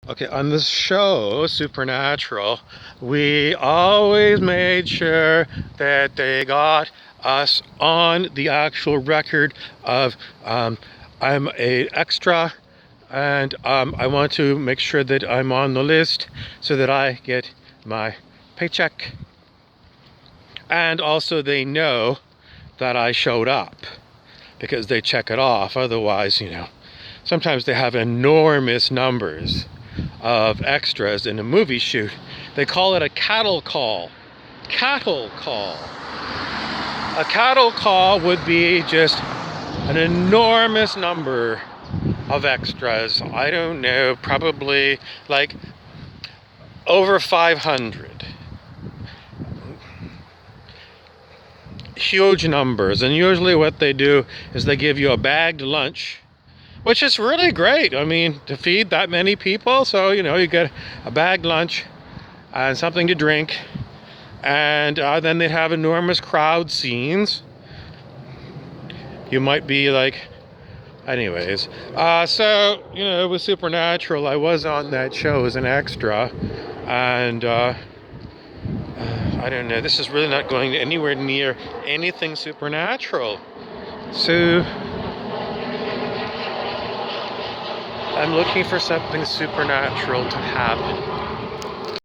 Okay, on this show, Supernatural, we always made sure that they got us on the actual record of I'm a extra and I want to make sure that I'm on the list so that I get my paycheck. And also they know that I showed up because they check it off. Otherwise, sometimes they have enormous numbers of extras in a movie shoot. They call it a cattle call. Cattle call. A cattle call would be just an enormous number of extras. I don't know, probably like over 500. Huge numbers. And usually what they do is they give you a bagged lunch, which is really great. I mean, to feed that many people. So, you get a bagged lunch and something to drink. And then they have enormous crowd scenes. You might be like, anyways. So, with Supernatural, I was on that show as an extra. And I don't know, this is really not going anywhere near anything supernatural. So I'm looking for something supernatural to happen.